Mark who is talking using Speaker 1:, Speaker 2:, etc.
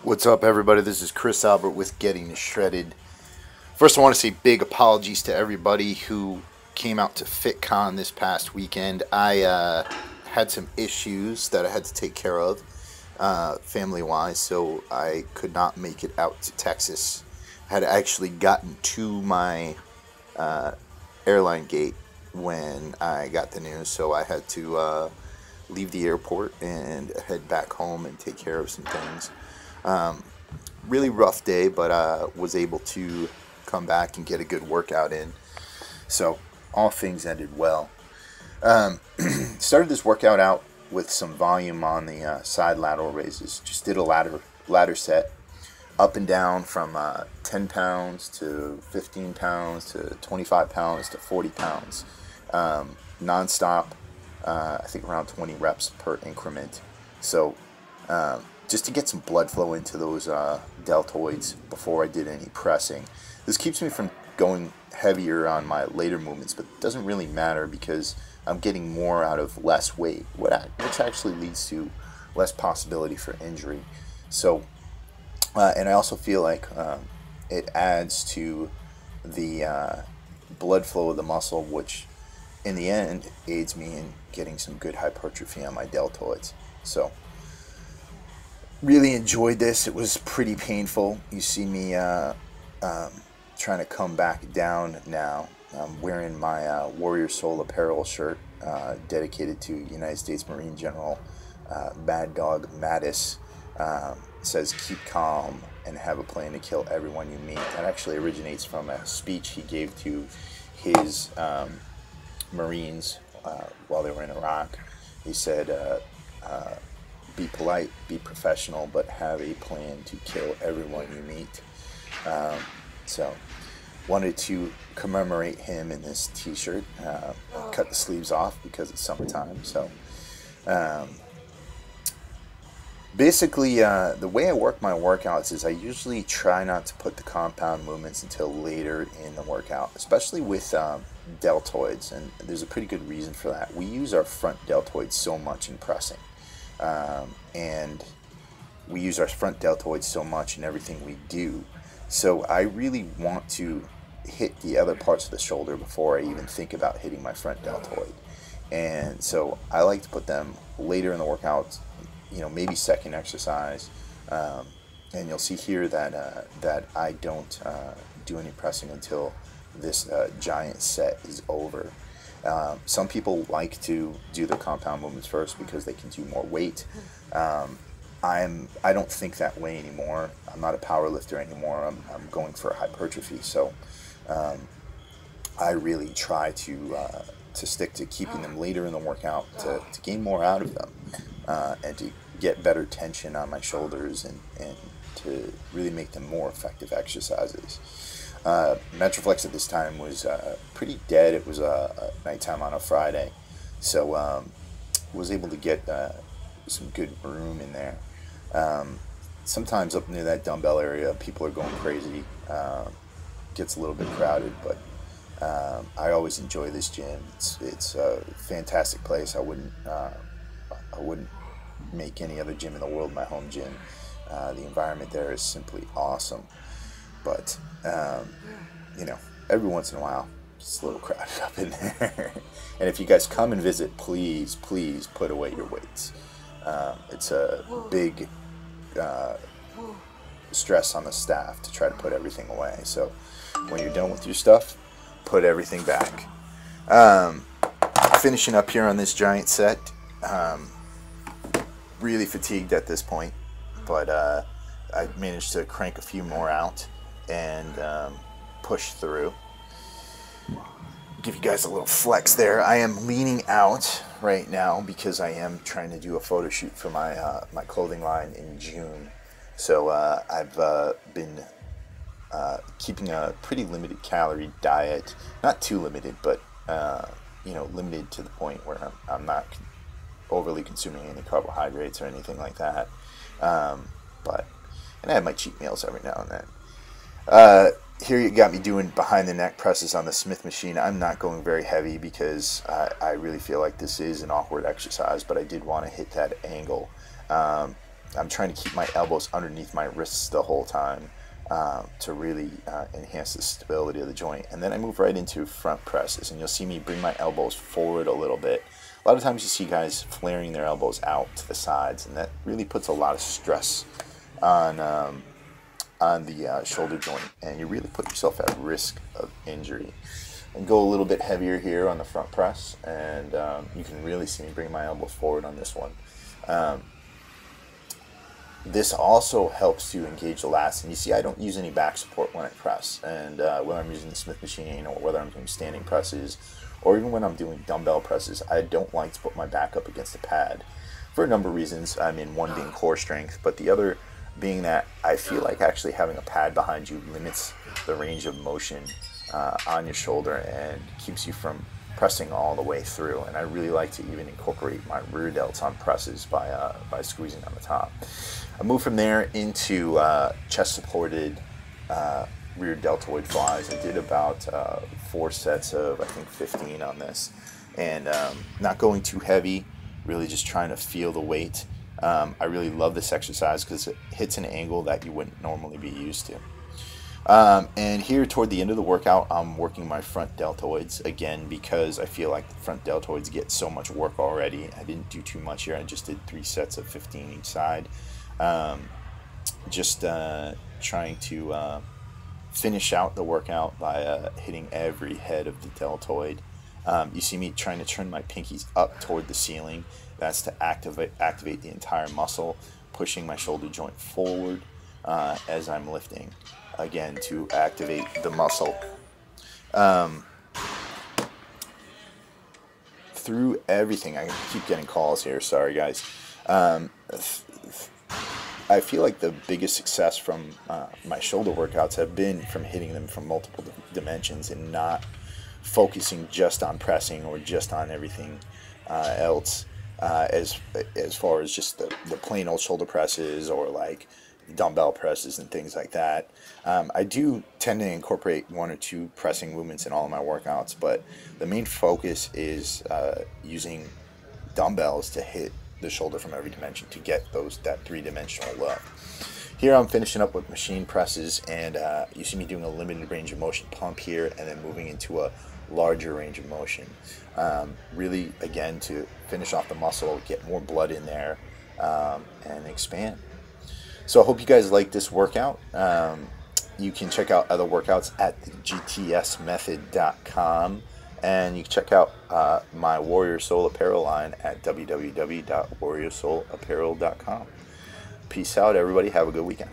Speaker 1: What's up, everybody? This is Chris Albert with Getting Shredded. First, I want to say big apologies to everybody who came out to FitCon this past weekend. I had some issues that I had to take care of family-wise, so I could not make it out to Texas. I had actually gotten to my airline gate when I got the news, so I had to leave the airport and head back home and take care of some things. Really rough day, but was able to come back and get a good workout in. So all things ended well. Started this workout out with some volume on the side lateral raises. Just did a ladder set, up and down from 10 pounds to 15 pounds to 25 pounds to 40 pounds, non-stop. I think around 20 reps per increment. So just to get some blood flow into those deltoids before I did any pressing. This keeps me from going heavier on my later movements, but it doesn't really matter because I'm getting more out of less weight, which actually leads to less possibility for injury. So, and I also feel like it adds to the blood flow of the muscle, which in the end aids me in getting some good hypertrophy on my deltoids. So really enjoyed this. It was pretty painful. You see me trying to come back down now. I'm wearing my Warrior Soul apparel shirt dedicated to United States Marine General Mad Dog Mattis. It says, "Keep calm and have a plan to kill everyone you meet." That actually originates from a speech he gave to his Marines while they were in Iraq. He said, be polite, be professional, but have a plan to kill everyone you meet. So wanted to commemorate him in this t-shirt. Cut the sleeves off because it's summertime. So basically the way I work my workouts is I usually try not to put the compound movements until later in the workout, especially with deltoids, and there's a pretty good reason for that. We use our front deltoids so much in pressing. And we use our front deltoids so much in everything we do. So I really want to hit the other parts of the shoulder before I even think about hitting my front deltoid. And so I like to put them later in the workout, maybe second exercise. And you'll see here that I don't do any pressing until this giant set is over. Some people like to do their compound movements first because they can do more weight. I don't think that way anymore. I'm not a power lifter anymore. I'm going for hypertrophy. So I really try to stick to keeping them later in the workout to gain more out of them and to get better tension on my shoulders and to really make them more effective exercises. Metroflex at this time was pretty dead. It was nighttime on a Friday, so was able to get some good room in there. Sometimes up near that dumbbell area, people are going crazy. Gets a little bit crowded, but I always enjoy this gym. It's a fantastic place. I wouldn't make any other gym in the world my home gym. The environment there is simply awesome. But, every once in a while, it's a little crowded up in there. And if you guys come and visit, please put away your weights. It's a big stress on the staff to try to put everything away. So when you're done with your stuff, put everything back. Finishing up here on this giant set. Really fatigued at this point, but I managed to crank a few more out and push through. Give you guys a little flex there. I am leaning out right now because I am trying to do a photo shoot for my my clothing line in June. So I've been keeping a pretty limited calorie diet. Not too limited, but limited to the point where I'm not overly consuming any carbohydrates or anything like that. And I have my cheat meals every now and then. Here you got me doing behind the neck presses on the Smith machine. I'm not going very heavy because I really feel like this is an awkward exercise, but I did want to hit that angle. I'm trying to keep my elbows underneath my wrists the whole time to really enhance the stability of the joint. And then I move right into front presses, and you'll see me bring my elbows forward a little bit. A lot of times you see guys flaring their elbows out to the sides, and that really puts a lot of stress on the shoulder joint, and you really put yourself at risk of injury. And go a little bit heavier here on the front press, and you can really see me bring my elbows forward on this one. This also helps to engage the lats, and you see I don't use any back support when I press, and whether I'm using the Smith machine or whether I'm doing standing presses or even when I'm doing dumbbell presses, I don't like to put my back up against the pad for a number of reasons. I mean, one being core strength, but the other being that I feel like actually having a pad behind you limits the range of motion on your shoulder and keeps you from pressing all the way through. And I really like to even incorporate my rear delts on presses by squeezing on the top. I move from there into chest supported rear deltoid flies. I did about 4 sets of, I think, 15 on this, and not going too heavy, really just trying to feel the weight. I really love this exercise because it hits an angle that you wouldn't normally be used to. And here toward the end of the workout, I'm working my front deltoids again because I feel like the front deltoids get so much work already. I didn't do too much here. I just did 3 sets of 15 each side. Just trying to finish out the workout by hitting every head of the deltoid. You see me trying to turn my pinkies up toward the ceiling. That's to activate the entire muscle, pushing my shoulder joint forward as I'm lifting, again to activate the muscle. Through everything, I keep getting calls here, sorry guys. I feel like the biggest success from my shoulder workouts have been from hitting them from multiple dimensions and not focusing just on pressing or just on everything else, as far as just the plain old shoulder presses or like dumbbell presses and things like that. I do tend to incorporate 1 or 2 pressing movements in all of my workouts, but the main focus is using dumbbells to hit the shoulder from every dimension to get that 3-dimensional look. Here I'm finishing up with machine presses, and you see me doing a limited range of motion pump here and then moving into a larger range of motion. Really, again, to finish off the muscle, get more blood in there, and expand. So I hope you guys like this workout. You can check out other workouts at gtsmethod.com. And you can check out my Warrior Soul apparel line at www.warriorsoulapparel.com. Peace out, everybody. Have a good weekend.